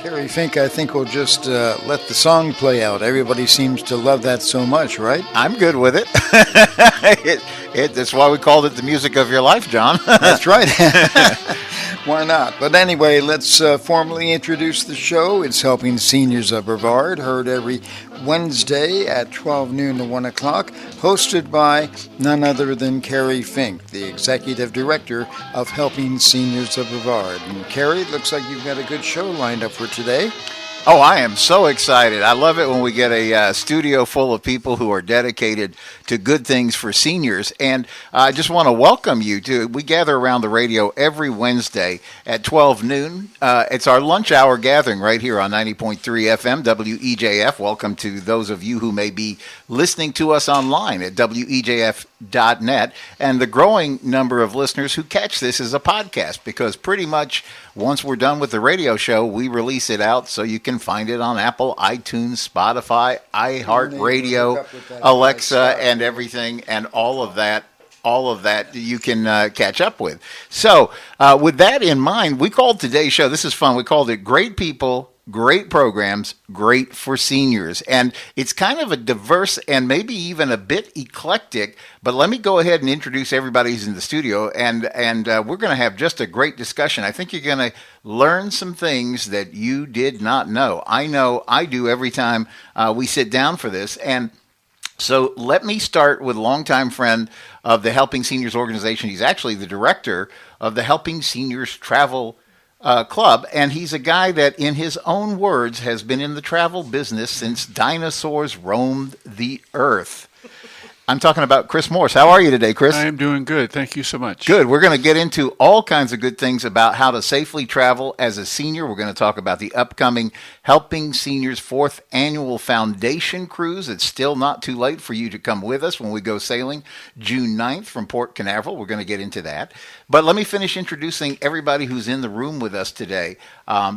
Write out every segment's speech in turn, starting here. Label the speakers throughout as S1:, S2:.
S1: Kerry, Fink, I think we'll just let the song play out. Everybody seems to love that so much, right?
S2: I'm good with it. That's why we called it the music of your life, John.
S1: That's right. Why not? But anyway, let's formally introduce the show. It's Helping Seniors of Brevard, heard every Wednesday at 12 noon to 1 o'clock, hosted by none other than Kerry Fink, the Executive Director of Helping Seniors of Brevard. And Kerry, it looks like you've got a good show lined up for today.
S2: Oh, I am so excited. I love it when we get a studio full of people who are dedicated to good things for seniors. And I just want to welcome you to, we gather around the radio every Wednesday at 12 noon. It's our lunch hour gathering right here on 90.3 FM, WEJF. Welcome to those of you who may be listening to us online at WEJF.net, and the growing number of listeners who catch this as a podcast, because pretty much once we're done with the radio show, we release it out so you can find it on Apple, iTunes, Spotify, iHeartRadio, Alexa, and everything, and all of that you can catch up with. So with that in mind, we called today's show, this is fun, we called it Great People, Great Programs, Great for Seniors. And it's kind of a diverse and maybe even a bit eclectic, but let me go ahead and introduce everybody who's in the studio, and we're going to have just a great discussion. I think you're going to learn some things that you did not know. I know I do every time we sit down for this. And so let me start with a longtime friend of the Helping Seniors organization. He's actually the director of the Helping Seniors Travel Club, and he's a guy that, in his own words, has been in the travel business since dinosaurs roamed the earth. I'm talking about Chris Morse. How are you today, Chris?
S3: I am doing good. Thank you so much.
S2: Good. We're going to get into all kinds of good things about how to safely travel as a senior. We're going to talk about the upcoming Helping Seniors 4th Annual Foundation Cruise. It's still not too late for you to come with us when we go sailing June 9th from Port Canaveral. We're going to get into that. But let me finish introducing everybody who's in the room with us today.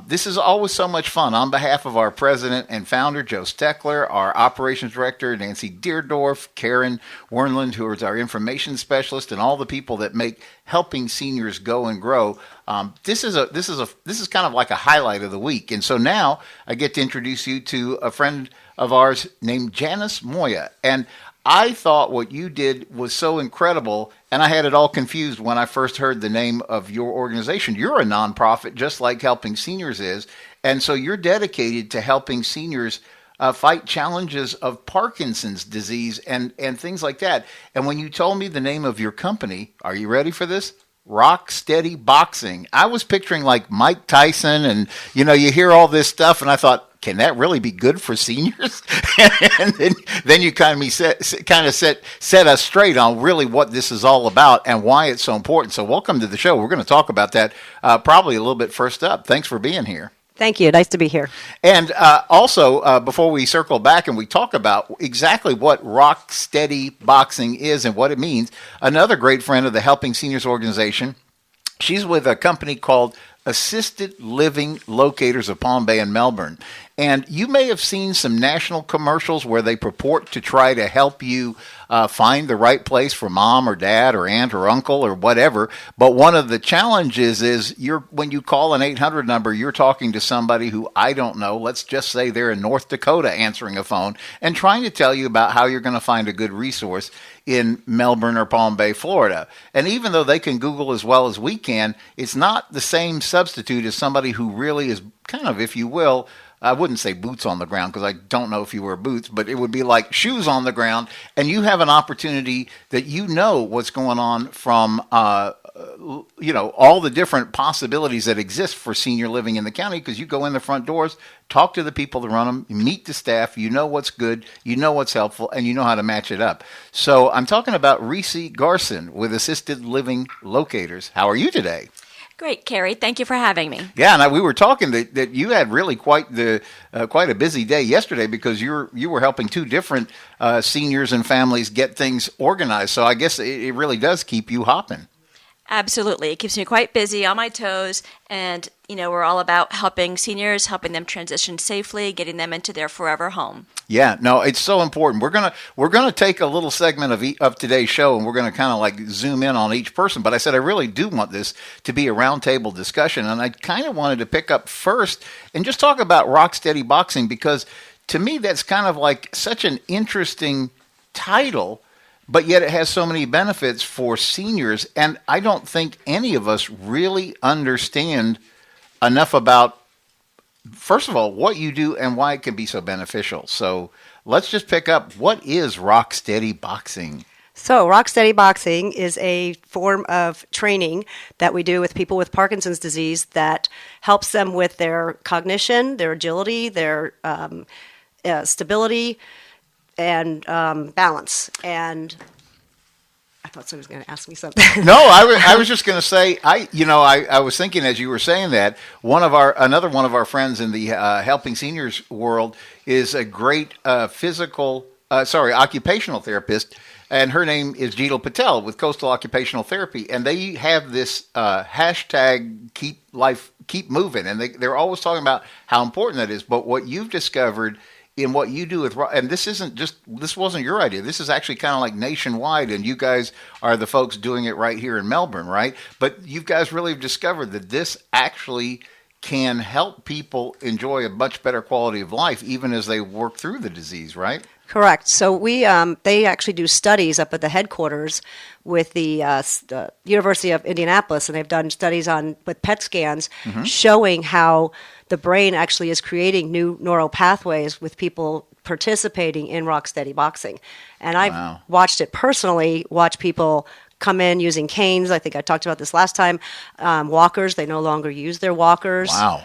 S2: This is always so much fun. On behalf of our president and founder, Joe Steckler, our operations director, Nancy Deerdorf, Karen Wernland, who is our information specialist, and all the people that make Helping Seniors go and grow. This is kind of like a highlight of the week. And so now I get to introduce you to a friend of ours named Janice Moia. And I thought what you did was so incredible, and I had it all confused when I first heard the name of your organization. You're a nonprofit, just like Helping Seniors is, and so you're dedicated to helping seniors fight challenges of Parkinson's disease and things like that. And when you told me the name of your company, are you ready for this? Rock Steady Boxing. I was picturing like Mike Tyson, and you hear all this stuff, and I thought, can that really be good for seniors? And then you kind of set us straight on really what this is all about and why it's so important. So welcome to the show. We're going to talk about that probably a little bit first up. Thanks for being here.
S4: Thank you. Nice to be here.
S2: And also, before we circle back and we talk about exactly what Rock Steady Boxing is and what it means, another great friend of the Helping Seniors organization, she's with a company called Assisted Living Locators of Palm Bay in Melbourne. And you may have seen some national commercials where they purport to try to help you find the right place for mom or dad or aunt or uncle or whatever. But one of the challenges is when you call an 800 number, you're talking to somebody who I don't know. Let's just say they're in North Dakota answering a phone and trying to tell you about how you're going to find a good resource in Melbourne or Palm Bay, Florida. And even though they can Google as well as we can, it's not the same substitute as somebody who really is kind of, if you will, I wouldn't say boots on the ground because I don't know if you wear boots, but it would be like shoes on the ground, and you have an opportunity that what's going on from all the different possibilities that exist for senior living in the county, because you go in the front doors, talk to the people that run them, meet the staff, you know what's good, you know what's helpful, and you know how to match it up. So I'm talking about Rese Garson with Assisted Living Locators. How are you today?
S5: Great, Kerry. Thank you for having me.
S2: Yeah, and we were talking that you had really quite a busy day yesterday because you were helping two different seniors and families get things organized. So I guess it really does keep you hopping.
S5: Absolutely. It keeps me quite busy, on my toes, and, we're all about helping seniors, helping them transition safely, getting them into their forever home.
S2: Yeah, no, it's so important. We're gonna take a little segment of today's show, and we're gonna kind of like zoom in on each person. But I said I really do want this to be a roundtable discussion, and I kind of wanted to pick up first and just talk about Rocksteady Boxing, because to me that's kind of like such an interesting title, but yet it has so many benefits for seniors, and I don't think any of us really understand enough about, first of all, what you do and why it can be so beneficial. So let's just pick up, what is Rocksteady Boxing?
S4: So Rocksteady Boxing is a form of training that we do with people with Parkinson's disease that helps them with their cognition, their agility, their stability, and balance. And I thought someone was going to ask me something.
S2: No, I was just going to say, I was thinking as you were saying that, another one of our friends in the helping seniors world is a great occupational therapist, and her name is Jeetal Patel with Coastal Occupational Therapy, and they have this hashtag keep moving, and they're always talking about how important that is. But what you've discovered in what you do with, and this wasn't your idea. This is actually kind of like nationwide, and you guys are the folks doing it right here in Melbourne, right? But you guys really have discovered that this actually can help people enjoy a much better quality of life, even as they work through the disease, right?
S4: Correct. So they actually do studies up at the headquarters with the University of Indianapolis, and they've done studies with PET scans showing how the brain actually is creating new neural pathways with people participating in Rocksteady Boxing. And I've watched it personally, watch people come in using canes. I think I talked about this last time. Walkers, they no longer use their walkers.
S2: Wow.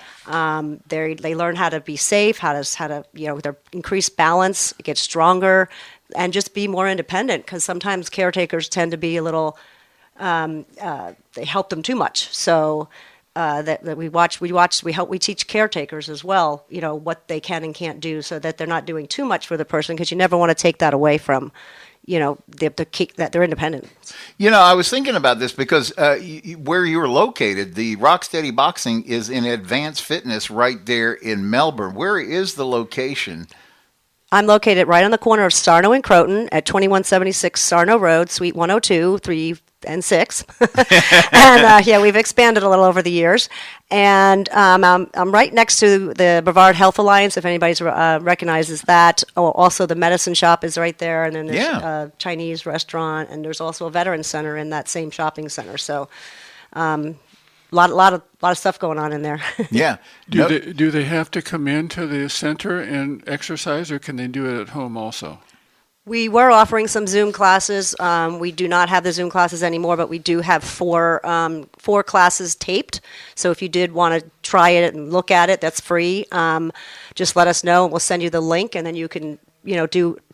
S4: They learn how to be safe, how to their increased balance, get stronger, and just be more independent, because sometimes caretakers tend to be a little, they help them too much. So we teach caretakers as well, what they can and can't do, so that they're not doing too much for the person, because you never want to take that away from, that they're independent.
S2: I was thinking about this because where you're located, the Rocksteady Boxing is in Advanced Fitness right there in Melbourne. Where is the location?
S4: I'm located right on the corner of Sarno and Croton at 2176 Sarno Road, Suite 102, 3 and 6. And we've expanded a little over the years. And I'm right next to the Brevard Health Alliance, if anybody recognizes that. Oh, also the medicine shop is right there, and then there's a Chinese restaurant, and there's also a veterans center in that same shopping center. So lot of stuff going on in there.
S2: Yeah.
S3: Do they have to come into the center and exercise, or can they do it at home also?
S4: We were offering some Zoom classes. We do not have the Zoom classes anymore, but we do have four classes taped. So if you did want to try it and look at it, that's free. Just let us know, and we'll send you the link, and then you can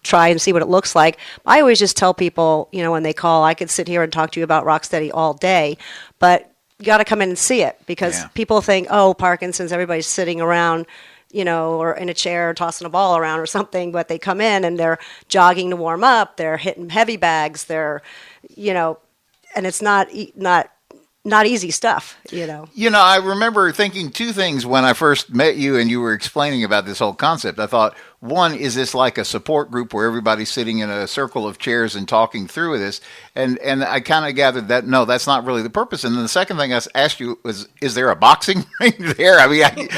S4: try and see what it looks like. I always just tell people, when they call, I could sit here and talk to you about Rocksteady all day, but you got to come in and see it, because people think, oh, Parkinson's, everybody's sitting around, or in a chair tossing a ball around or something, but they come in and they're jogging to warm up, they're hitting heavy bags, they're, and it's not easy stuff,
S2: I remember thinking two things when I first met you and you were explaining about this whole concept. I thought, one, is this like a support group where everybody's sitting in a circle of chairs and talking through this? And I kind of gathered that, no, that's not really the purpose. And then the second thing I asked you was, is there a boxing ring there? I mean,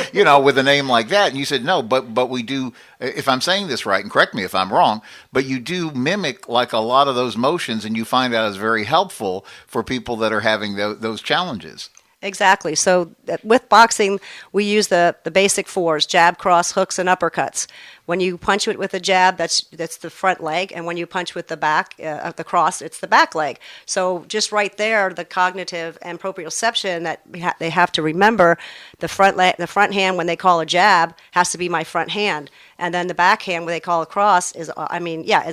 S2: with a name like that. And you said, no, but we do, if I'm saying this right, and correct me if I'm wrong, but you do mimic like a lot of those motions, and you find out is very helpful for people that are having those challenges.
S4: Exactly. So with boxing, we use the basic fours: jab, cross, hooks, and uppercuts. When you punch it with a jab, that's the front leg, and when you punch with the back, the cross, it's the back leg. So just right there, the cognitive and proprioception that they have to remember: the front hand when they call a jab has to be my front hand, and then the back hand when they call a cross is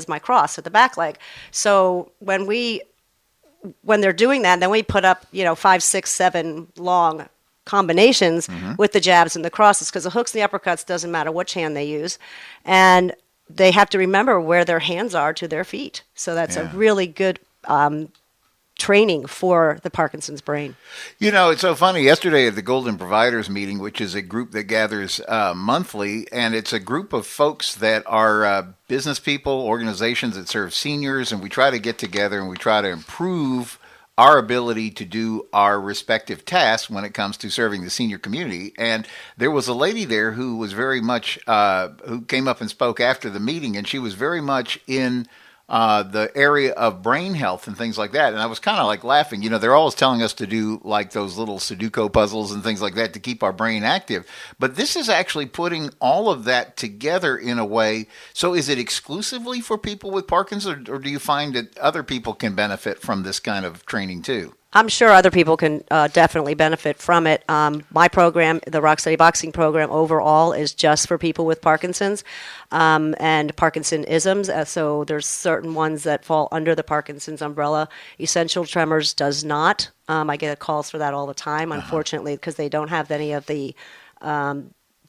S4: my cross at the back leg. So when they're doing that, then we put up 5, 6, 7 long combinations with the jabs and the crosses, because the hooks and the uppercuts doesn't matter which hand they use, and they have to remember where their hands are to their feet. So that's a really good training for the Parkinson's brain.
S2: You know, it's so funny. Yesterday at the Golden Providers meeting, which is a group that gathers monthly, and it's a group of folks that are business people, organizations that serve seniors, and we try to get together and we try to improve our ability to do our respective tasks when it comes to serving the senior community. And there was a lady there who was very much, who came up and spoke after the meeting, and she was very much in the area of brain health and things like that. And I was kind of like laughing. You know, they're always telling us to do like those little Sudoku puzzles and things like that to keep our brain active. But this is actually putting all of that together in a way. So is it exclusively for people with Parkinson's, or do you find that other people can benefit from this kind of training too?
S4: I'm sure other people can definitely benefit from it. My program, the Rock Steady Boxing program overall, is just for people with Parkinson's and Parkinsonisms. So there's certain ones that fall under the Parkinson's umbrella. Essential Tremors does not. I get calls for that all the time, unfortunately, because they don't have any of the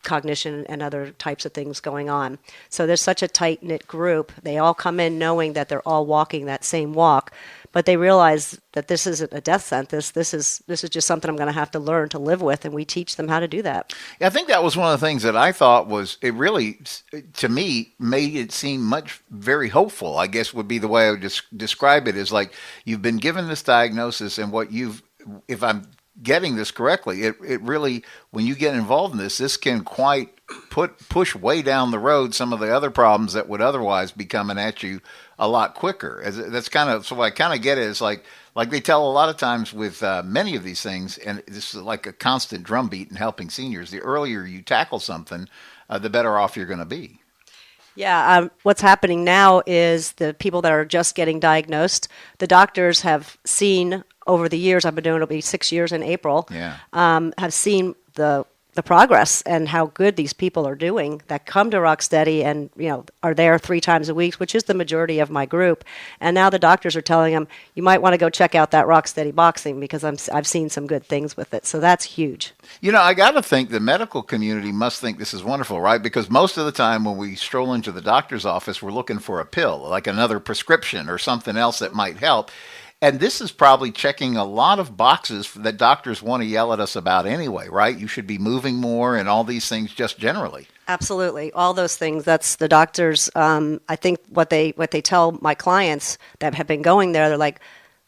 S4: cognition and other types of things going on. So there's such a tight-knit group. They all come in knowing that they're all walking that same walk, but they realize that this isn't a death sentence. This is just something I'm going to have to learn to live with, and we teach them how to do that.
S2: Yeah, I think that was one of the things that I thought was, it really, to me, made it seem very hopeful, I guess would be the way I would describe it, is like you've been given this diagnosis, and what if I'm getting this correctly, it really, when you get involved in this can quite push way down the road some of the other problems that would otherwise be coming at you a lot quicker. That's kind of, so I kind of get it. It's like they tell a lot of times with many of these things, and this is like a constant drumbeat in helping seniors. The earlier you tackle something, the better off you're going to be.
S4: Yeah, what's happening now is the people that are just getting diagnosed, the doctors have seen over the years, I've been doing, it'll be 6 years in April, have seen the progress and how good these people are doing that come to Rocksteady and, you know, are there 3 times a week, which is the majority of my group. And now the doctors are telling them, you might want to go check out that Rocksteady Boxing because I've seen some good things with it. So that's huge.
S2: You know, I got to think the medical community must think this is wonderful, right? Because most of the time when we stroll into the doctor's office, we're looking for a pill, like another prescription or something else that might help. And this is probably checking a lot of boxes that doctors want to yell at us about anyway, right? You should be moving more and all these things just generally.
S4: Absolutely. All those things. That's the doctors. I think what they tell my clients that have been going there, they're like,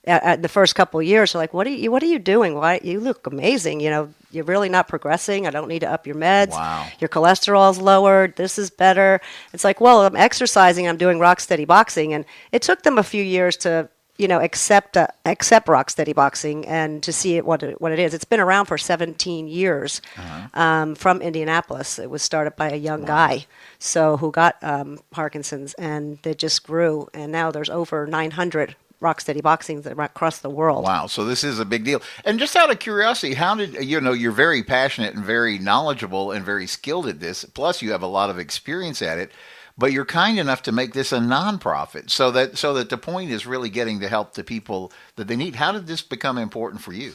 S4: at the first couple of years, they're like, what are you doing? Why, you look amazing. You know, you're really not progressing. I don't need to up your meds.
S2: Wow.
S4: Your cholesterol's lowered. This is better. It's like, well, I'm exercising. I'm doing Rocksteady Boxing. And it took them a few years to, you know, accept Rocksteady Boxing and to see what it is. It's been around for 17 years from Indianapolis. It was started by a young guy who got Parkinson's, and it just grew. And now there's over 900 Rocksteady Boxings across the world.
S2: Wow, so this is a big deal. And just out of curiosity, how did, you know, you're very passionate and very knowledgeable and very skilled at this, plus you have a lot of experience at it. But you're kind enough to make this a nonprofit, so that the point is really getting the help to people that they need. How did this become important for you?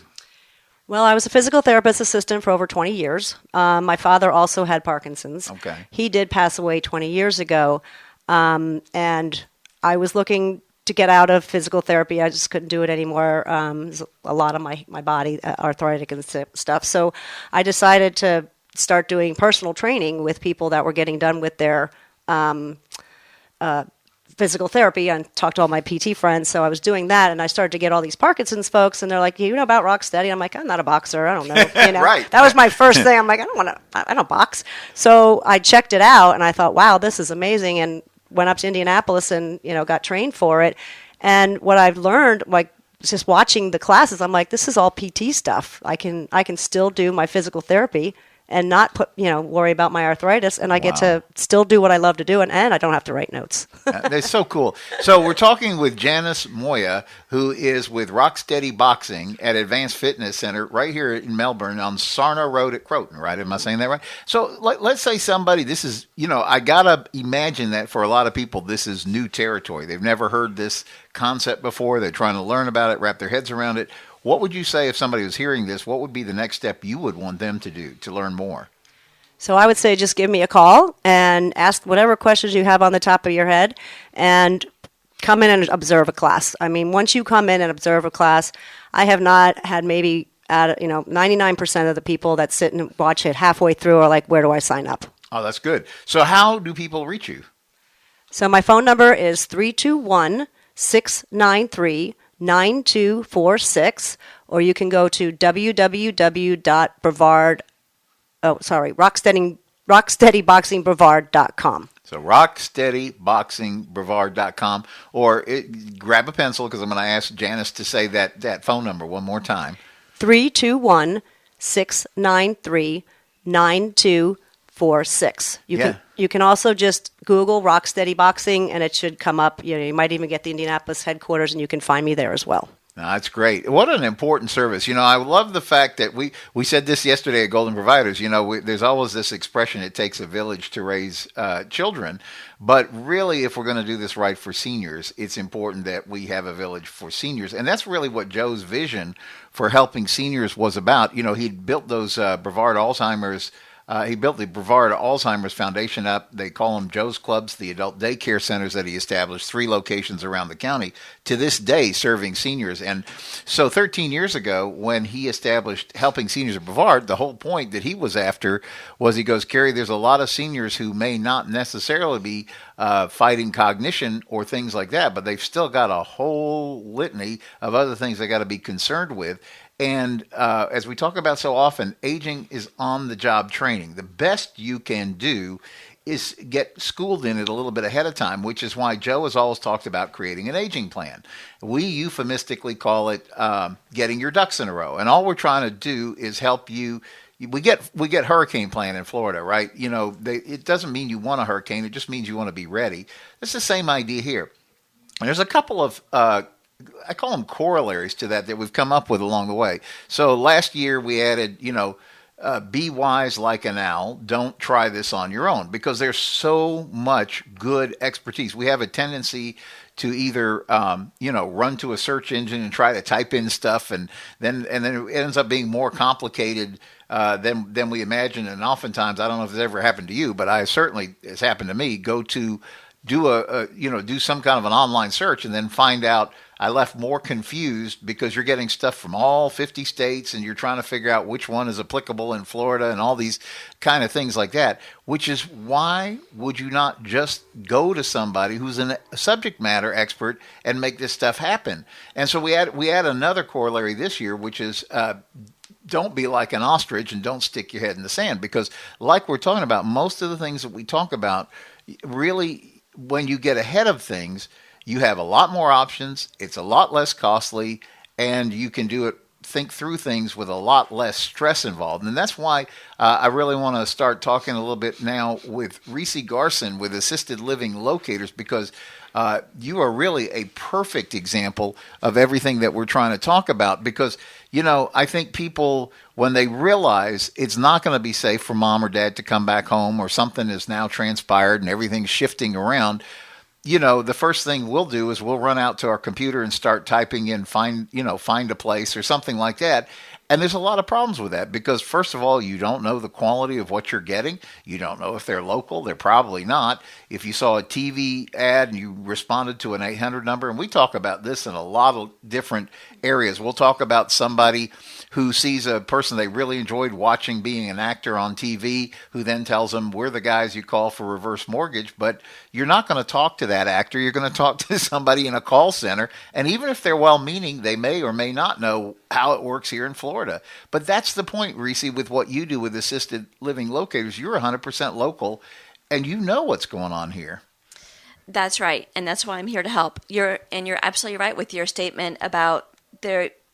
S4: Well, I was a physical therapist assistant for over 20 years. My father also had Parkinson's.
S2: Okay.
S4: He did pass away 20 years ago, and I was looking to get out of physical therapy. I just couldn't do it anymore. A lot of my body, arthritic and stuff. So I decided to start doing personal training with people that were getting done with their physical therapy, and talked to all my PT friends. So I was doing that, and I started to get all these Parkinson's folks, and they're like, you know about Rocksteady? I'm like, I'm not a boxer. I don't know. You know?
S2: Right.
S4: That was my first thing. I'm like, I don't box. So I checked it out, and I thought, wow, this is amazing, and went up to Indianapolis and, you know, got trained for it. And what I've learned, like, just watching the classes, I'm like, this is all PT stuff. I can still do my physical therapy and not worry about my arthritis, and I get to still do what I love to do, and I don't have to write notes.
S2: That's so cool. So we're talking with Janice Moia, who is with Rocksteady Boxing at Advanced Fitness Center right here in Melbourne on Sarna Road at Croton, right? Am I saying that right? So let's say somebody, this is, you know, I got to imagine that for a lot of people, this is new territory. They've never heard this concept before. They're trying to learn about it, wrap their heads around it. What would you say if somebody was hearing this? What would be the next step you would want them to do to learn more?
S4: So I would say just give me a call and ask whatever questions you have on the top of your head and come in and observe a class. I mean, once you come in and observe a class, I have not had maybe 99% of the people that sit and watch it halfway through are like, where do I sign up?
S2: Oh, that's good. So how do people reach you?
S4: So my phone number is 321-693-9246, or you can go to rocksteadyboxingbrevard.com.
S2: So rocksteadyboxingbrevard.com, or grab a pencil because I'm going to ask Janice to say that phone number one more time.
S4: 321-693-9246. You can also just Google Rocksteady Boxing and it should come up. You might even get the Indianapolis headquarters and you can find me there as well.
S2: No, that's great. What an important service. I love the fact that we said this yesterday at Golden Providers. There's always this expression, it takes a village to raise children. But really, if we're going to do this right for seniors, it's important that we have a village for seniors. And that's really what Joe's vision for helping seniors was about. He'd built those Brevard Alzheimer's he built the Brevard Alzheimer's Foundation up. They call them Joe's Clubs, the adult daycare centers that he established, 3 locations around the county, to this day serving seniors. And so 13 years ago, when he established Helping Seniors at Brevard, the whole point that he was after was, he goes, Kerry, there's a lot of seniors who may not necessarily be fighting cognition or things like that, but they've still got a whole litany of other things they got to be concerned with. And as we talk about so often, aging is on-the-job training. The best you can do is get schooled in it a little bit ahead of time, which is why Joe has always talked about creating an aging plan. We euphemistically call it getting your ducks in a row. And all we're trying to do is help you. We get hurricane plan in Florida, right? It doesn't mean you want a hurricane. It just means you want to be ready. It's the same idea here. And there's a couple of I call them corollaries to that we've come up with along the way. So last year we added, be wise like an owl. Don't try this on your own, because there's so much good expertise. We have a tendency to either, run to a search engine and try to type in stuff, and then it ends up being more complicated than we imagine. And oftentimes, I don't know if it's ever happened to you, but it's happened to me. Go to do some kind of an online search and then find out I left more confused, because you're getting stuff from all 50 states and you're trying to figure out which one is applicable in Florida and all these kind of things like that, which is why would you not just go to somebody who's a subject matter expert and make this stuff happen? And so we add another corollary this year, which is don't be like an ostrich and don't stick your head in the sand, because like we're talking about, most of the things that we talk about, really, when you get ahead of things, you have a lot more options, it's a lot less costly, and you can think through things with a lot less stress involved. And that's why I really want to start talking a little bit now with Rese Garson with Assisted Living Locators, because you are really a perfect example of everything that we're trying to talk about. Because, I think people, when they realize it's not going to be safe for mom or dad to come back home, or something has now transpired and everything's shifting around, the first thing we'll do is we'll run out to our computer and start typing in find a place or something like that. And there's a lot of problems with that, because first of all, you don't know the quality of what you're getting. You don't know if they're local. They're probably not. If you saw a TV ad and you responded to an 800 number, and we talk about this in a lot of different areas. We'll talk about somebody who sees a person they really enjoyed watching being an actor on TV, who then tells them, we're the guys you call for reverse mortgage. But you're not going to talk to that actor. You're going to talk to somebody in a call center. And even if they're well-meaning, they may or may not know how it works here in Florida. But that's the point, Rese, with what you do with Assisted Living Locators. You're 100% local, and you know what's going on here.
S5: That's right, and that's why I'm here to help. You're absolutely right with your statement about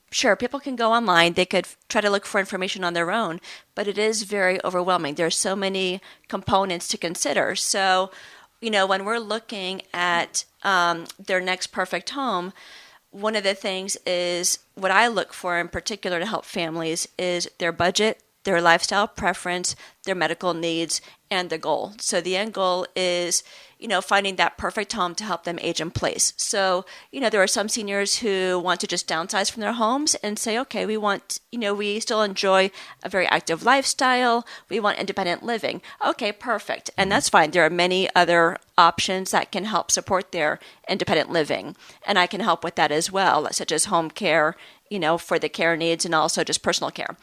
S5: sure, people can go online, they could try to look for information on their own, but it is very overwhelming. There's so many components to consider. So, when we're looking at their next perfect home, one of the things is what I look for in particular to help families is their budget, their lifestyle preference, their medical needs, and the goal. So the end goal is, finding that perfect home to help them age in place. So, there are some seniors who want to just downsize from their homes and say, okay, we still enjoy a very active lifestyle. We want independent living. Okay, perfect. And that's fine. There are many other options that can help support their independent living. And I can help with that as well, such as home care, for the care needs and also just personal care.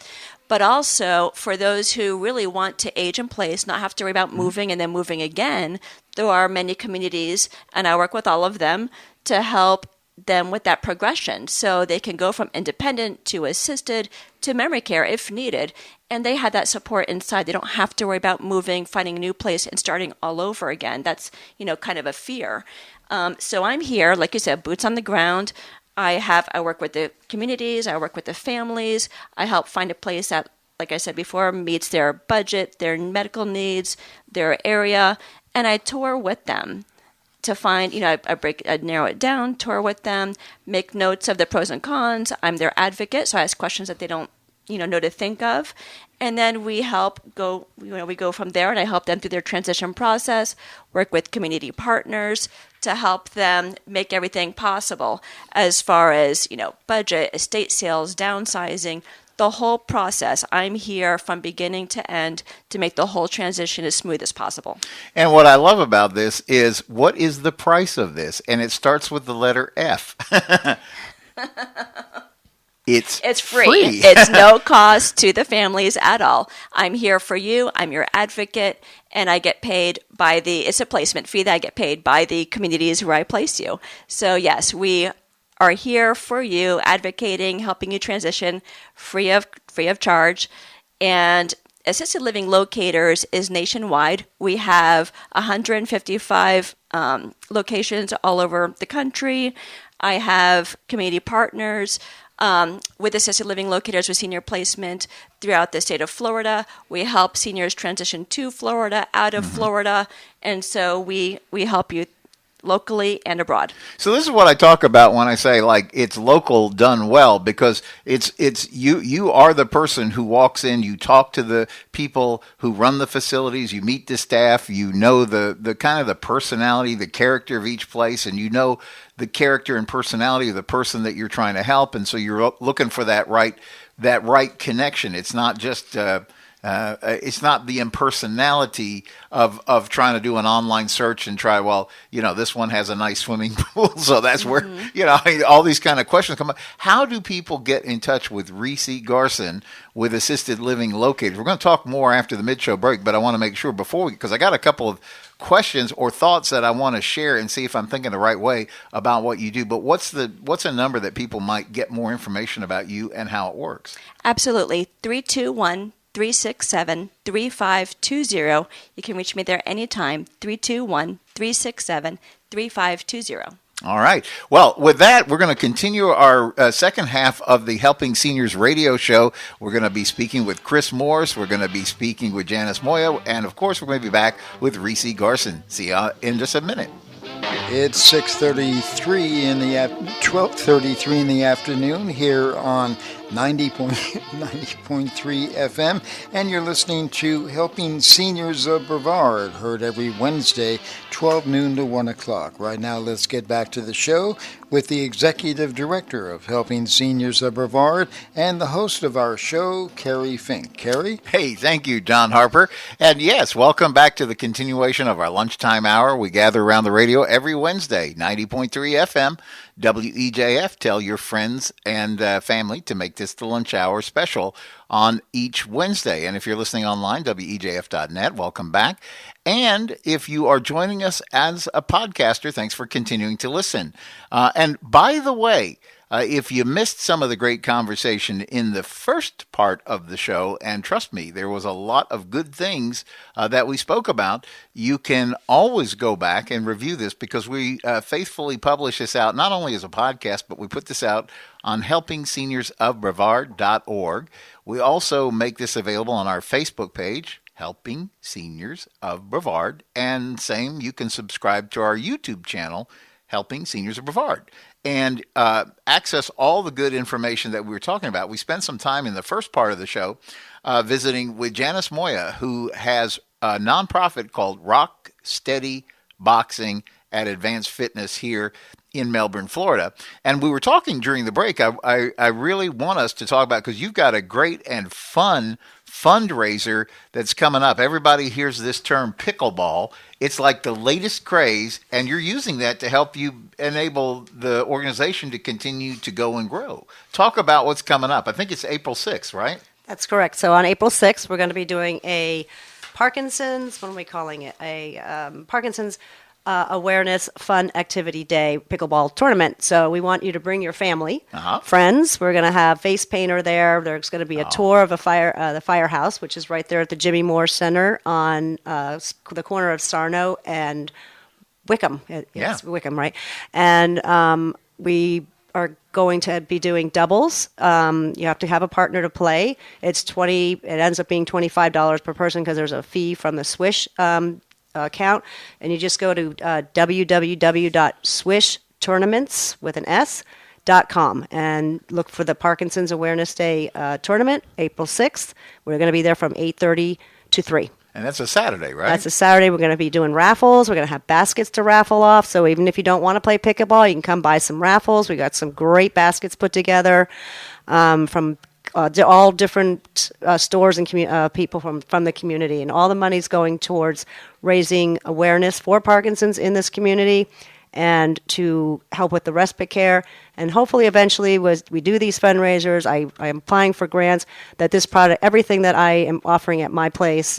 S5: But also for those who really want to age in place, not have to worry about moving and then moving again, there are many communities, and I work with all of them to help them with that progression. So they can go from independent to assisted to memory care if needed. And they have that support inside. They don't have to worry about moving, finding a new place, and starting all over again. That's, kind of a fear. So I'm here, like you said, boots on the ground. I work with the communities, I work with the families, I help find a place that, like I said before, meets their budget, their medical needs, their area, and I tour with them to find, I narrow it down, tour with them, make notes of the pros and cons. I'm their advocate, so I ask questions that they don't, know to think of. And then we go from there, and I help them through their transition process, work with community partners to help them make everything possible as far as, budget, estate sales, downsizing, the whole process. I'm here from beginning to end to make the whole transition as smooth as possible.
S2: And what I love about this is, what is the price of this? And it starts with the letter F. It's free.
S5: It's no cost to the families at all. I'm here for you. I'm your advocate, and I get paid it's a placement fee that I get paid by the communities where I place you. So yes, we are here for you, advocating, helping you transition free of charge. And Assisted Living Locators is nationwide. We have 155 locations all over the country. I have community partners with Assisted Living Locators with senior placement throughout the state of Florida. We help seniors transition to Florida, out of Florida, and so we help you locally and abroad.
S2: So this is what I talk about when I say, like, it's local done well, because it's you are the person who walks in, you talk to the people who run the facilities, you meet the staff, you know the kind of the personality, the character of each place, and you know the character and personality of the person that you're trying to help, and so you're looking for that right connection. It's not just it's not the impersonality of trying to do an online search and try, this one has a nice swimming pool, so that's where, all these kind of questions come up. How do people get in touch with Rese Garson with Assisted Living Locators? We're going to talk more after the mid-show break, but I want to make sure because I got a couple of questions or thoughts that I want to share and see if I'm thinking the right way about what you do. But what's a number that people might get more information about you and how it works?
S5: Absolutely. 321-367-3520. You can reach me there anytime. 321-367-3520.
S2: All right. Well, with that, we're going to continue our second half of the Helping Seniors radio show. We're going to be speaking with Chris Morse. We're going to be speaking with Janice Moia. And, of course, we're going to be back with Rese Garson. See you in just a minute.
S1: It's 6:33 12:33 in the afternoon here on 90.3 FM, and you're listening to Helping Seniors of Brevard, heard every Wednesday, 12 noon to 1 o'clock. Right now, let's get back to the show with the Executive Director of Helping Seniors of Brevard and the host of our show, Kerry Fink. Kerry?
S2: Hey, thank you, John Harper. And yes, welcome back to the continuation of our lunchtime hour. We gather around the radio every Wednesday, 90.3 FM. WEJF. Tell your friends and family to make this the lunch hour special on each Wednesday. And if you're listening online, WEJF.net, welcome back. And if you are joining us as a podcaster, thanks for continuing to listen. And by the way, if you missed some of the great conversation in the first part of the show, and trust me, there was a lot of good things that we spoke about, you can always go back and review this, because we faithfully publish this out not only as a podcast, but we put this out on helpingseniorsofbrevard.org. We also make this available on our Facebook page, Helping Seniors of Brevard, and same, you can subscribe to our YouTube channel, Helping Seniors of Brevard, and access all the good information that we were talking about. We spent some time in the first part of the show visiting with Janice Moia, who has a nonprofit called Rock Steady Boxing at Advanced Fitness here in Melbourne, Florida. And we were talking during the break. I really want us to talk about, because you've got a great and fun fundraiser that's coming up. Everybody hears this term pickleball. It's like the latest craze, and you're using that to help you enable the organization to continue to go and grow. Talk about what's coming up. I think it's April 6th, right?
S4: That's correct. So on April 6th, we're going to be doing a Parkinson's, what are we calling it? Parkinson's Awareness Fun Activity Day pickleball tournament. So we want you to bring your family, friends. We're going to have face painter there. There's going to be a tour of the firehouse, which is right there at the Jimmy Morse Center on the corner of Sarno and Wickham. It's Wickham, right? And we are going to be doing doubles. You have to have a partner to play. It ends up being $25 per person because there's a fee from the Swish account, and you just go to www.swishtournaments.com and look for the Parkinson's Awareness Day tournament, April 6th. We're going to be there from 8:30 to 3.
S2: And that's a Saturday, right?
S4: That's a Saturday. We're going to be doing raffles. We're going to have baskets to raffle off. So even if you don't want to play pickleball, you can come buy some raffles. We got some great baskets put together from all different stores and people from the community. And all the money's going towards raising awareness for Parkinson's in this community and to help with the respite care. And hopefully eventually, as we do these fundraisers, I am applying for grants, that this product, everything that I am offering at my place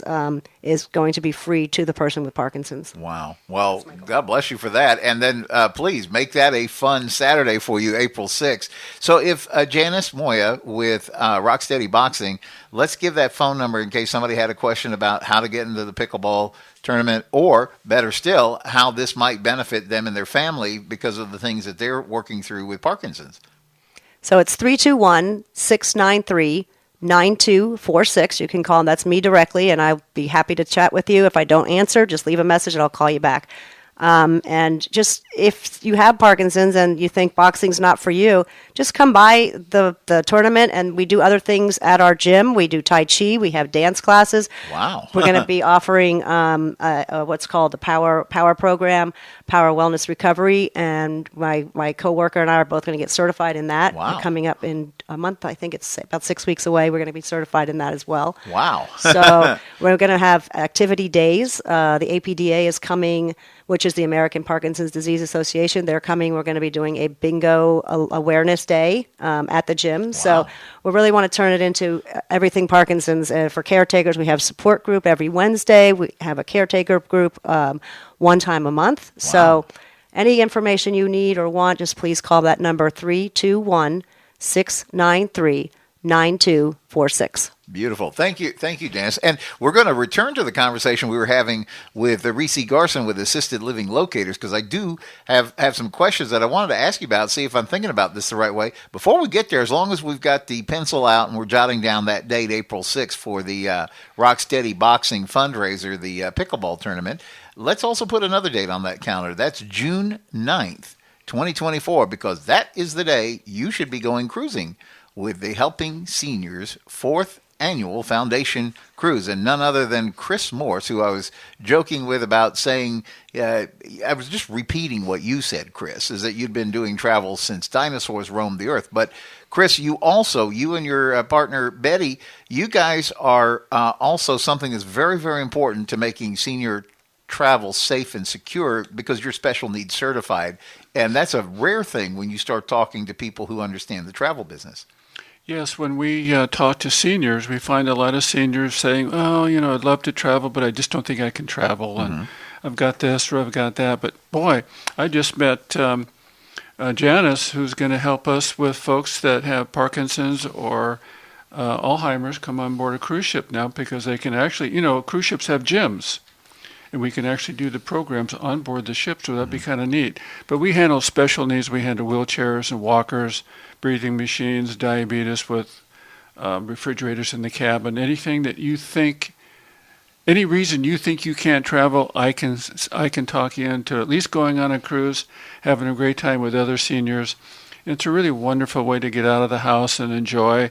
S4: is going to be free to the person with Parkinson's.
S2: Wow. Well, God bless you for that. And then please make that a fun Saturday for you, April 6th. So if Janice Moia with Rocksteady Boxing, let's give that phone number in case somebody had a question about how to get into the pickleball tournament, or better still, how this might benefit them and their family because of the things that they're working through with Parkinson's.
S4: So it's 321-693-9246. You can call, and that's me directly, and I'll be happy to chat with you. If I don't answer, just leave a message and I'll call you back. And just if you have Parkinson's and you think boxing's not for you, just come by the tournament, and we do other things at our gym. We do Tai Chi. We have dance classes.
S2: Wow.
S4: We're going to be offering what's called the Power Program, Power Wellness Recovery, and my coworker and I are both going to get certified in that.
S2: Wow.
S4: Coming up in a month. I think it's about 6 weeks away. We're going to be certified in that as well.
S2: Wow.
S4: So we're going to have activity days. The APDA is coming, which is the American Parkinson's Disease Association. They're coming. We're going to be doing a bingo awareness day at the gym. Wow. So we really want to turn it into everything Parkinson's. And for caretakers, we have support group every Wednesday. We have a caretaker group one time a month. Wow. So any information you need or want, just please call that number 321-693-9246.
S2: Beautiful. Thank you, Janice. And we're going to return to the conversation we were having with Rese Garson with Assisted Living Locators, because I do have some questions that I wanted to ask you about, see if I'm thinking about this the right way. Before we get there, as long as we've got the pencil out and we're jotting down that date, April 6th, for the Rocksteady Boxing fundraiser, the pickleball tournament, let's also put another date on that calendar. That's June 9th, 2024, because that is the day you should be going cruising with the Helping Seniors 4th Annual Foundation Cruise, and none other than Chris Morse, who I was joking with about saying, I was just repeating what you said, Chris, is that you'd been doing travel since dinosaurs roamed the earth. But Chris, you and your partner Betty, you guys are also something that's very, very important to making senior travel safe and secure, because you're special needs certified. And that's a rare thing when you start talking to people who understand the travel business.
S3: Yes, when we talk to seniors, we find a lot of seniors saying, oh, I'd love to travel, but I just don't think I can travel. Mm-hmm. And I've got this or I've got that. But boy, I just met Janice, who's going to help us with folks that have Parkinson's or Alzheimer's come on board a cruise ship now, because they can actually, cruise ships have gyms. And we can actually do the programs on board the ship, so that'd be kind of neat. But we handle special needs. We handle wheelchairs and walkers, breathing machines, diabetes with refrigerators in the cabin, anything that you think any reason you think you can't travel, I can talk you into at least going on a cruise, having a great time with other seniors. It's a really wonderful way to get out of the house and enjoy.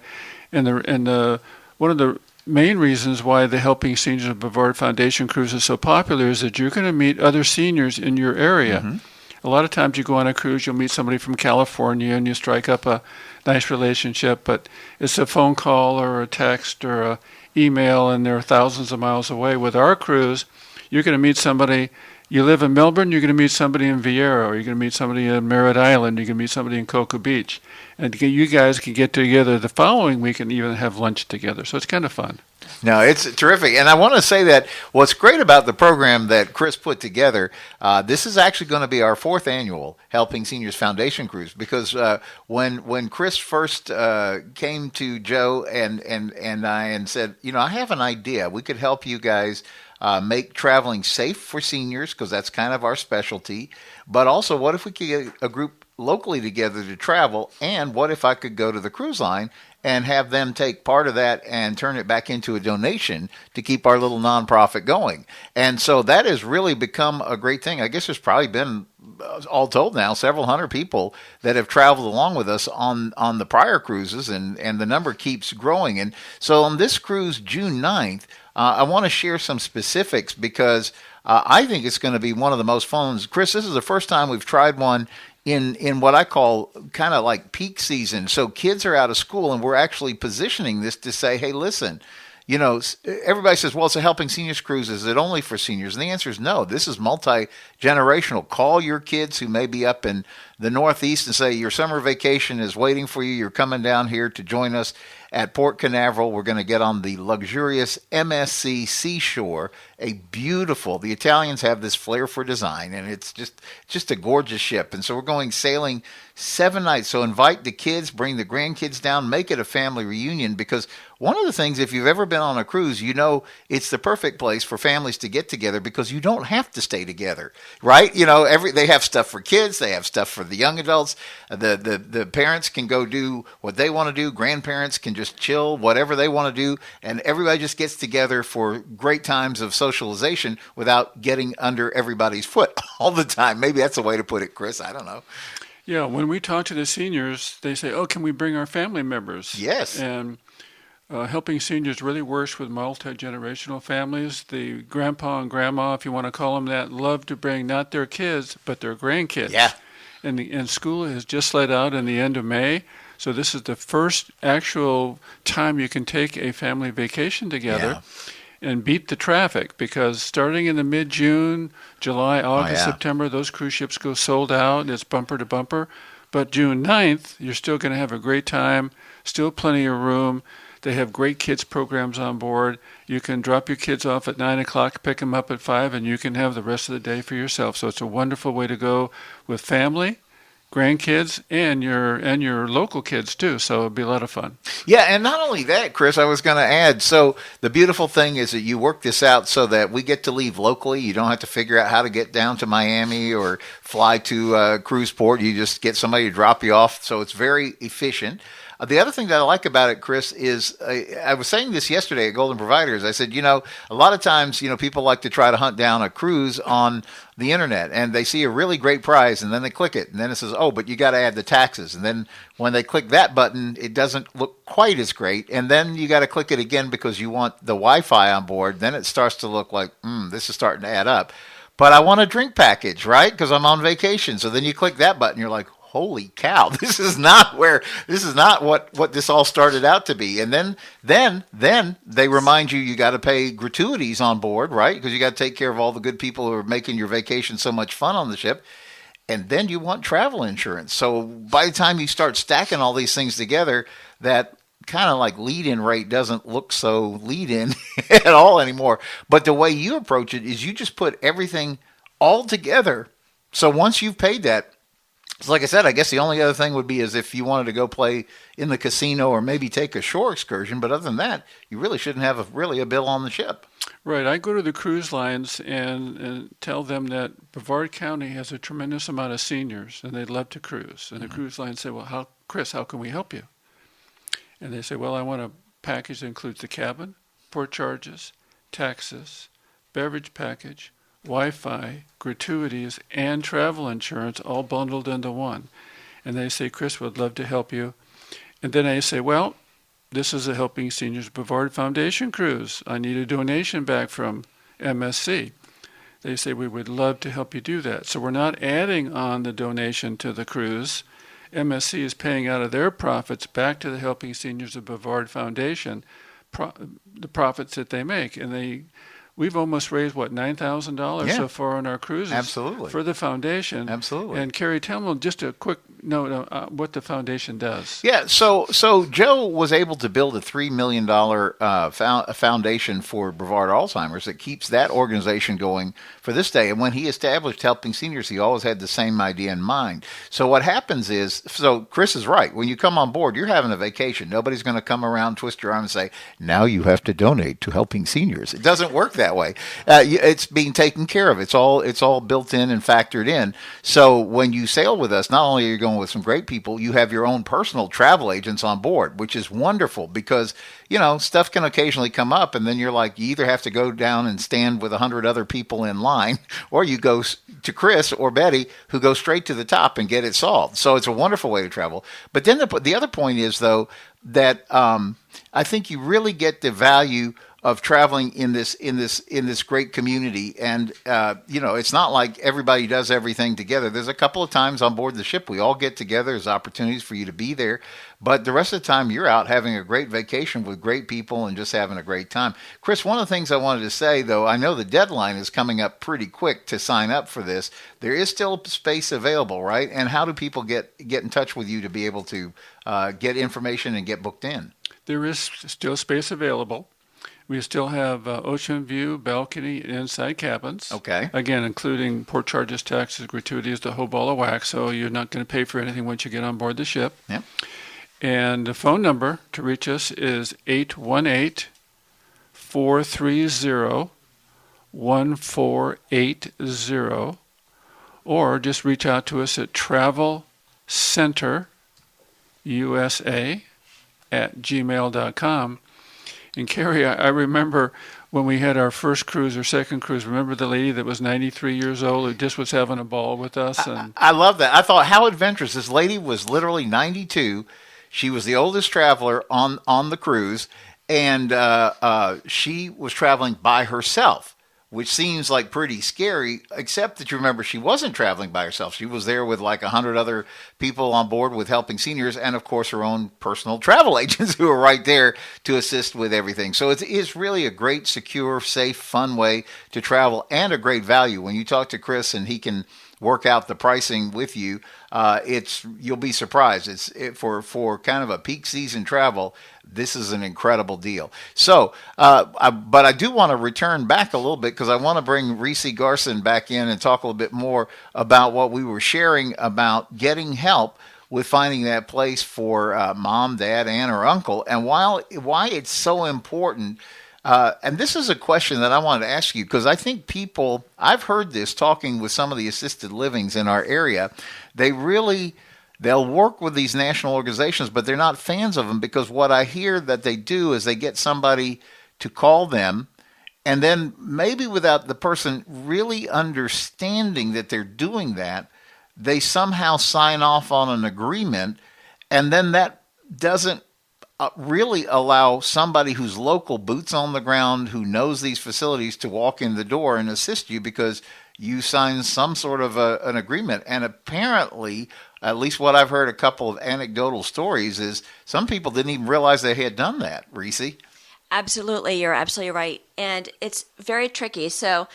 S3: And one of the main reasons why the Helping Seniors of Brevard Foundation cruise is so popular is that you're going to meet other seniors in your area. Mm-hmm. A lot of times you go on a cruise, you'll meet somebody from California and you strike up a nice relationship, but it's a phone call or a text or a email, and they're thousands of miles away. With our cruise, you're going to meet somebody. You live in Melbourne, you're going to meet somebody in Vieira, or you're going to meet somebody in Merritt Island, you're going to meet somebody in Cocoa Beach. And you guys can get together the following week and even have lunch together. So it's kind of fun.
S2: No, it's terrific. And I want to say that what's great about the program that Chris put together, this is actually going to be our 4th annual Helping Seniors Foundation Cruise, because when Chris first came to Joe and I and said, I have an idea. We could help you guys make traveling safe for seniors, because that's kind of our specialty. But also, what if we could get a group locally together to travel? And what if I could go to the cruise line and have them take part of that and turn it back into a donation to keep our little nonprofit going? And so that has really become a great thing. I guess there's probably been, all told now, several hundred people that have traveled along with us on the prior cruises, and the number keeps growing. And so on this cruise, June 9th, I want to share some specifics, because I think it's going to be one of the most fun. Chris, this is the first time we've tried one in what I call kind of like peak season. So kids are out of school, and we're actually positioning this to say, hey, listen, everybody says, well, it's a Helping Seniors cruise. Is it only for seniors? And the answer is no. This is multi-generational. Call your kids who may be up in the Northeast and say, your summer vacation is waiting for you. You're coming down here to join us at Port Canaveral. We're going to get on the luxurious MSC Seashore, the Italians have this flair for design, and it's just a gorgeous ship. And so we're going sailing 7 nights. So invite the kids, bring the grandkids down, make it a family reunion, because one of the things, if you've ever been on a cruise, it's the perfect place for families to get together, because you don't have to stay together, right? They have stuff for kids, they have stuff for the young adults. The parents can go do what they want to do. Grandparents can just chill, whatever they want to do, and everybody just gets together for great times of socialization without getting under everybody's foot all the time. Maybe that's a way to put it, Chris. I don't know.
S3: Yeah, when we talk to the seniors, they say, oh, can we bring our family members?
S2: Yes.
S3: And Helping Seniors really works with multi-generational families. The grandpa and grandma, if you want to call them that, love to bring not their kids, but their grandkids.
S2: Yeah.
S3: And school has just let out in the end of May. So this is the first actual time you can take a family vacation together and beat the traffic, because starting in the mid-June, July, August, September, those cruise ships go sold out. It's bumper to bumper. But June 9th, you're still going to have a great time, still plenty of room. They have great kids programs on board. You can drop your kids off at 9 o'clock, pick them up at 5, and you can have the rest of the day for yourself. So it's a wonderful way to go with family, grandkids, and your local kids too. So it'll be a lot of fun.
S2: Yeah, and not only that, Chris, I was going to add, so the beautiful thing is that you work this out so that we get to leave locally. You don't have to figure out how to get down to Miami or fly to cruise port. You just get somebody to drop you off. So it's very efficient. The other thing that I like about it, Chris, is I was saying this yesterday at Golden Providers. I said, a lot of times, people like to try to hunt down a cruise on the internet, and they see a really great prize, and then they click it, and then it says, oh, but you got to add the taxes. And then when they click that button, it doesn't look quite as great, and then you got to click it again because you want the Wi-Fi on board. Then it starts to look like, this is starting to add up. But I want a drink package, right? Because I'm on vacation. So then you click that button, you're like, holy cow, this is not what this all started out to be. And then they remind you got to pay gratuities on board, right? Because you got to take care of all the good people who are making your vacation so much fun on the ship. And then you want travel insurance. So by the time you start stacking all these things together, that kind of like lead-in rate doesn't look so lead-in at all anymore. But the way you approach it is you just put everything all together. So once you've paid that, so like I said, I guess the only other thing would be is if you wanted to go play in the casino or maybe take a shore excursion. But other than that, you really shouldn't have a bill on the ship.
S3: Right. I go to the cruise lines and tell them that Brevard County has a tremendous amount of seniors, and they'd love to cruise. And the cruise lines say, well, Chris, how can we help you? And they say, well, I want a package that includes the cabin, port charges, taxes, beverage package, Wi-Fi, gratuities, and travel insurance all bundled into one. And they say, Chris, would love to help you. And then I say, well, this is a Helping Seniors Brevard Foundation cruise. I need a donation back from MSC. They say, we would love to help you do that. So we're not adding on the donation to the cruise. MSC is paying out of their profits back to the Helping Seniors of Brevard Foundation, the profits that they make. And we've almost raised, $9,000 so far on our cruises.
S2: Absolutely.
S3: For the foundation.
S2: Absolutely.
S3: And Kerry, tell them just a quick note what the foundation does.
S2: Yeah, so Joe was able to build a $3 million foundation for Brevard Alzheimer's that keeps that organization going for this day. And when he established Helping Seniors, he always had the same idea in mind. So what happens is, so Chris is right. When you come on board, you're having a vacation. Nobody's going to come around, twist your arm, and say, now you have to donate to Helping Seniors. It doesn't work that way. It's being taken care of. It's all built in and factored in. So when you sail with us, not only are you going with some great people, you have your own personal travel agents on board, which is wonderful because, stuff can occasionally come up and then you're like, you either have to go down and stand with 100 other people in line or you go to Chris or Betty who go straight to the top and get it solved. So it's a wonderful way to travel. But then the other point is, though, that I think you really get the value of traveling in this great community. And, it's not like everybody does everything together. There's a couple of times on board the ship we all get together. There's opportunities for you to be there. But the rest of the time you're out having a great vacation with great people and just having a great time. Chris, one of the things I wanted to say, though, I know the deadline is coming up pretty quick to sign up for this. There is still space available, right? And how do people get in touch with you to be able to get information and get booked in?
S3: There is still space available. We still have ocean view, balcony, and inside cabins.
S2: Okay.
S3: Again, including port charges, taxes, gratuities, the whole ball of wax. So you're not going to pay for anything once you get on board the ship.
S2: Yep.
S3: And the phone number to reach us is 818-430-1480. Or just reach out to us at travelcenterusa@gmail.com. And Kerry, I remember when we had our first cruise or second cruise, remember the lady that was 93 years old who just was having a ball with us? And
S2: I love that. I thought, how adventurous. This lady was literally 92. She was the oldest traveler on the cruise, and she was traveling by herself, which seems like pretty scary, except that you remember she wasn't traveling by herself. She was there with like 100 other people on board with Helping Seniors and, of course, her own personal travel agents who are right there to assist with everything. So it's really a great, secure, safe, fun way to travel and a great value. When you talk to Chris and he can work out the pricing with you, you'll be surprised. For kind of a peak season travel, this is an incredible deal. So, but I do want to return back a little bit because I want to bring Rese Garson back in and talk a little bit more about what we were sharing about getting help with finding that place for mom, dad, aunt, or uncle, and why it's so important. And this is a question that I wanted to ask you because I think I've heard this talking with some of the assisted livings in our area. They'll work with these national organizations, but they're not fans of them because what I hear that they do is they get somebody to call them, and then maybe without the person really understanding that they're doing that, they somehow sign off on an agreement, and then that doesn't really allow somebody who's local, boots on the ground, who knows these facilities to walk in the door and assist you because you signed some sort of an agreement. And apparently, at least what I've heard a couple of anecdotal stories is some people didn't even realize they had done that, Rese.
S5: Absolutely. You're absolutely right. And it's very tricky. So,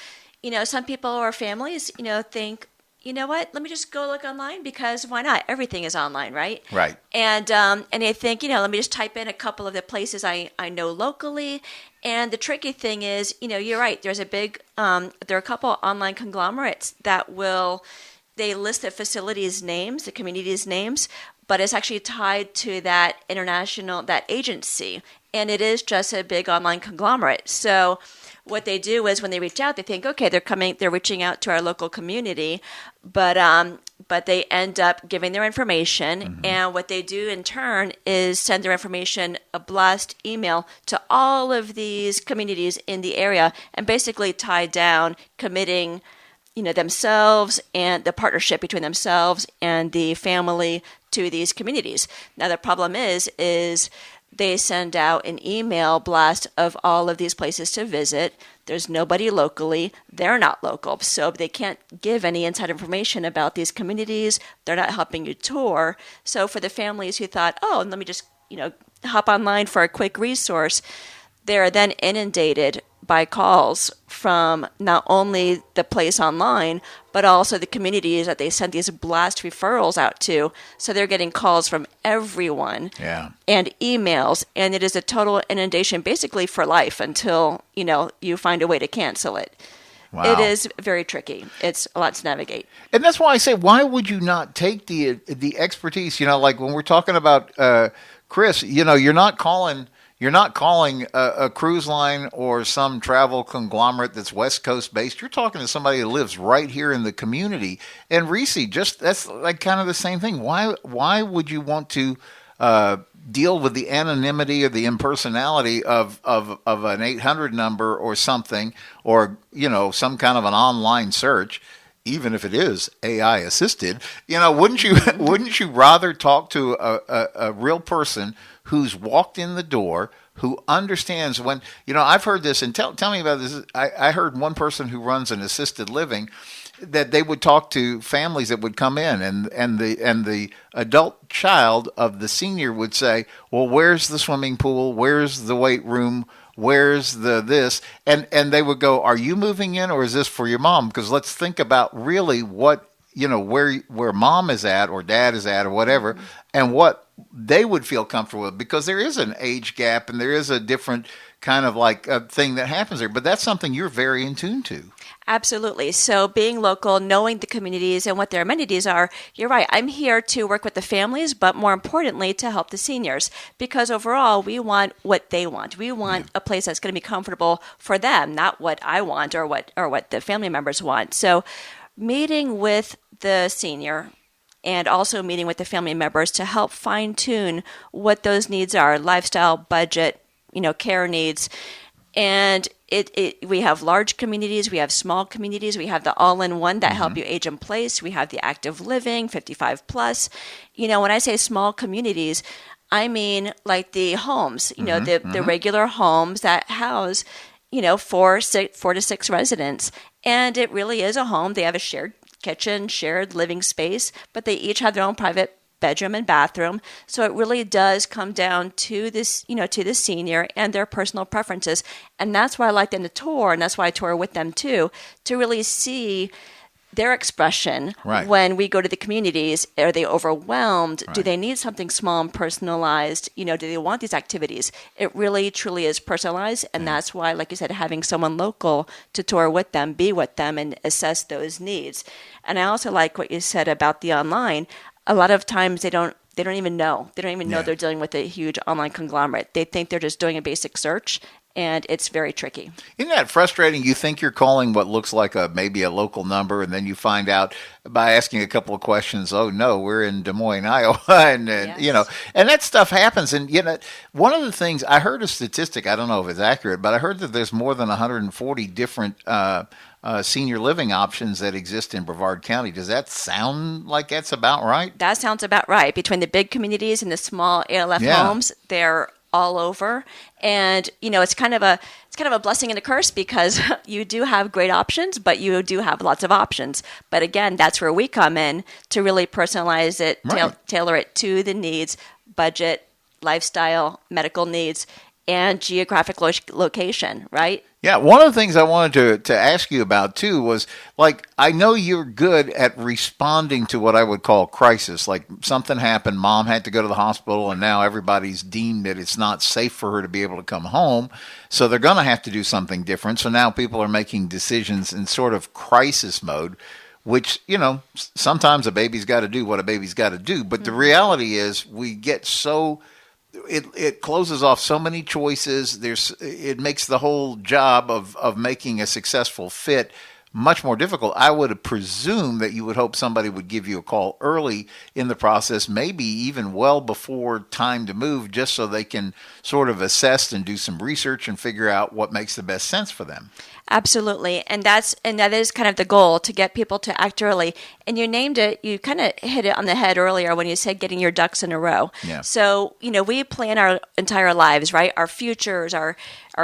S5: some people or families, think, you know what, let me just go look online because why not? Everything is online, right?
S2: Right.
S5: And they think, let me just type in a couple of the places I know locally. And the tricky thing is, you're right. There's there are a couple online conglomerates that they list the facilities' names, the communities' names, but it's actually tied to that agency. And it is just a big online conglomerate. So what they do is when they reach out, they think, okay, they're reaching out to our local community, but they end up giving their information, and what they do in turn is send their information, a blast email to all of these communities in the area, and basically tie down committing themselves and the partnership between themselves and the family to these communities. Now, the problem is they send out an email blast of all of these places to visit. There's nobody locally. They're not local, so they can't give any inside information about these communities. They're not helping you tour. So for the families who thought, oh, let me just, hop online for a quick resource, they're then inundated by calls from not only the place online, but also the communities that they sent these blast referrals out to. So they're getting calls from everyone and emails, and it is a total inundation basically for life until, you find a way to cancel it. Wow. It is very tricky. It's a lot to navigate.
S2: And that's why I say, why would you not take the expertise? Like when we're talking about Chris, you're not calling a cruise line or some travel conglomerate that's West Coast based. You're talking to somebody that lives right here in the community. And Rese, that's like kind of the same thing. Why would you want to deal with the anonymity or the impersonality of an 800 number or something, or some kind of an online search? Even if it is AI assisted, wouldn't you rather talk to a real person who's walked in the door, who understands when, I've heard this, and tell me about this. I heard one person who runs an assisted living that they would talk to families that would come in, and the adult child of the senior would say, well, where's the swimming pool? Where's the weight room? Where's the this? And they would go, are you moving in, or is this for your mom? Because let's think about really what, where mom is at or dad is at or whatever, and what they would feel comfortable with, because there is an age gap and there is a different kind of like a thing that happens there. But that's something you're very in tune to.
S5: Absolutely. So being local, knowing the communities and what their amenities are, you're right. I'm here to work with the families, but more importantly, to help the seniors, because overall, we want what they want. We want a place that's going to be comfortable for them, not what I want or what the family members want. So meeting with the senior and also meeting with the family members to help fine-tune what those needs are, lifestyle, budget, care needs. And we have large communities, we have small communities, we have the all-in-one that help you age in place, we have the active living, 55 plus. When I say small communities, I mean like the homes, the regular homes that house, 4 to 6 residents. And it really is a home. They have a shared kitchen, shared living space, but they each have their own private bedroom and bathroom. So it really does come down to this, to the senior and their personal preferences. And that's why I like them to tour, and that's why I tour with them too, to really see their expression when we go to the communities. Are they overwhelmed? Right. Do they need something small and personalized? Do they want these activities? It really, truly is personalized. And that's why, like you said, having someone local to tour with them, be with them, and assess those needs. And I also like what you said about the online. A lot of times they don't even know. They don't even know they're dealing with a huge online conglomerate. They think they're just doing a basic search, and it's very tricky. Isn't
S2: that frustrating? You think you're calling what looks like maybe a local number, and then you find out by asking a couple of questions, oh no, we're in Des Moines, Iowa, and and that stuff happens. And one of the things, I heard a statistic, I don't know if it's accurate, but I heard that there's more than 140 different senior living options that exist in Brevard County. Does that sound like that's about right?
S5: That sounds about right. Between the big communities and the small ALF homes, they're all over. And, it's kind of a blessing and a curse, because you do have great options, but you do have lots of options. But again, that's where we come in to really personalize it, tailor it to the needs, budget, lifestyle, medical needs, and geographic location, right?
S2: Yeah, one of the things I wanted to ask you about, too, was, I know you're good at responding to what I would call crisis. Like, something happened, mom had to go to the hospital, and now everybody's deemed that it's not safe for her to be able to come home, so they're going to have to do something different. So now people are making decisions in sort of crisis mode, which, sometimes a baby's got to do what a baby's got to do. But the reality is we get so it closes off so many choices. It makes the whole job of making a successful fit much more difficult. I would presume that you would hope somebody would give you a call early in the process, maybe even well before time to move, just so they can sort of assess and do some research and figure out what makes the best sense for them.
S5: Absolutely. And that is kind of the goal, to get people to act early. And you named it, you kind of hit it on the head earlier when you said getting your ducks in a row.
S2: Yeah.
S5: So, we plan our entire lives, right? Our futures, our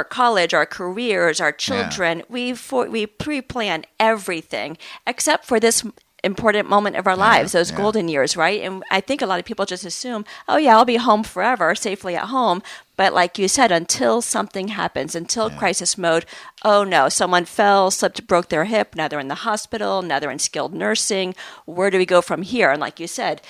S5: college, our careers, our children. Yeah. We pre-plan everything except for this important moment of our lives, those golden years, right? And I think a lot of people just assume, oh yeah, I'll be home forever, safely at home. But like you said, until something happens, until crisis mode, oh no, someone fell, slipped, broke their hip, now they're in the hospital, now they're in skilled nursing. Where do we go from here? And like you said,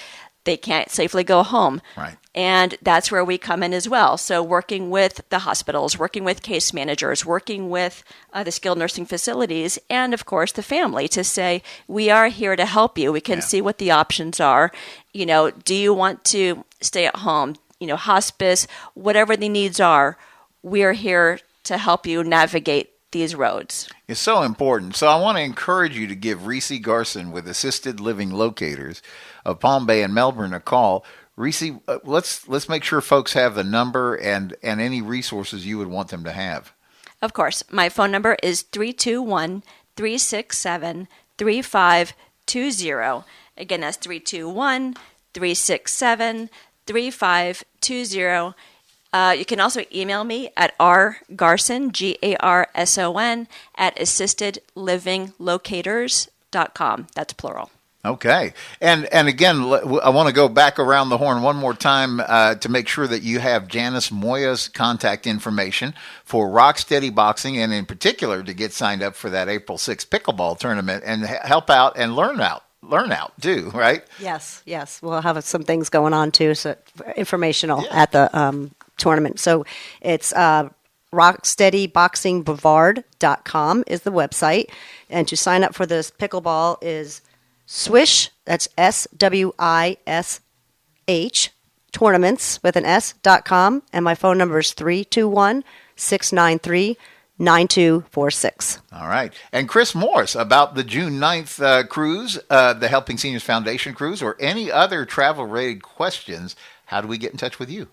S5: they can't safely go home.
S2: Right.
S5: And that's where we come in as well. So working with the hospitals, working with case managers, working with the skilled nursing facilities, and of course the family, to say, we are here to help you. We can see what the options are. Do you want to stay at home? Hospice, whatever the needs are, we're here to help you navigate these roads.
S2: It's so important. So I want to encourage you to give Rese Garson with Assisted Living Locators of Palm Bay and Melbourne a call. Rese, let's make sure folks have the number and any resources you would want them to have.
S5: Of course. My phone number is 321-367-3520. Again, that's 321-367-3520. You can also email me at rgarson, Garson, at assistedlivinglocators.com. That's plural.
S2: Okay. And again, I want to go back around the horn one more time to make sure that you have Janice Moia's contact information for Rocksteady Boxing, and in particular to get signed up for that April 6th pickleball tournament and help out and learn out too, right?
S4: Yes. We'll have some things going on too, so informational at the tournament. So it's rocksteadyboxingbrevard.com is the website. And to sign up for this pickleball is Swish, that's SWISH, tournaments with an S.com, and my phone number is 321-693-9246.
S2: All right. And Chris Morse, about the June 9th cruise, the Helping Seniors Foundation cruise, or any other travel-related questions, how do we get in touch with you?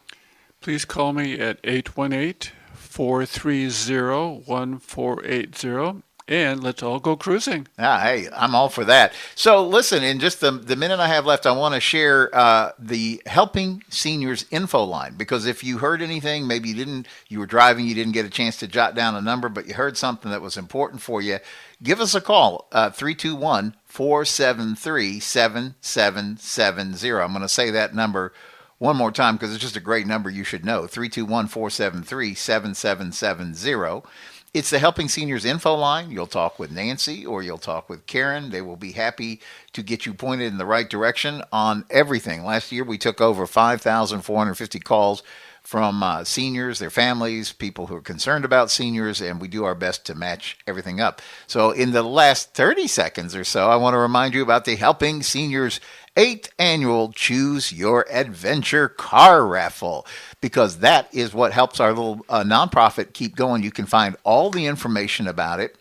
S3: Please call me at 818-430-1480. And let's all go cruising.
S2: Hey, I'm all for that. So listen, in just the minute I have left, I want to share the Helping Seniors info line, because if you heard anything, maybe you were driving, you didn't get a chance to jot down a number, but you heard something that was important for you, give us a call, 321-473-7770. I'm going to say that number one more time because it's just a great number you should know, 321-473-7770. It's the Helping Seniors info line. You'll talk with Nancy or you'll talk with Karen. They will be happy to get you pointed in the right direction on everything. Last year, we took over 5,450 calls from seniors, their families, people who are concerned about seniors, and we do our best to match everything up. So in the last 30 seconds or so, I want to remind you about the Helping Seniors 8th Annual Choose Your Adventure Car Raffle, because that is what helps our little nonprofit keep going. You can find all the information about it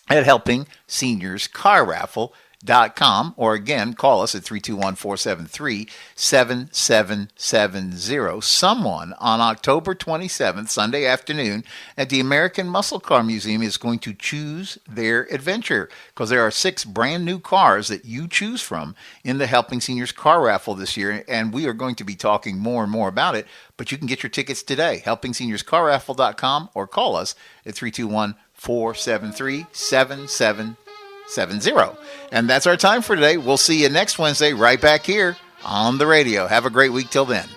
S2: at helpingseniorscarraffle.com, or again, call us at 321-473-7770. Someone on October 27th, Sunday afternoon, at the American Muscle Car Museum is going to choose their adventure, because there are 6 brand new cars that you choose from in the Helping Seniors Car Raffle this year, and we are going to be talking more and more about it, but you can get your tickets today, helpingseniorscarraffle.com, or call us at 321-473-7770. And that's our time for today. We'll see you next Wednesday right back here on the radio. Have a great week till then.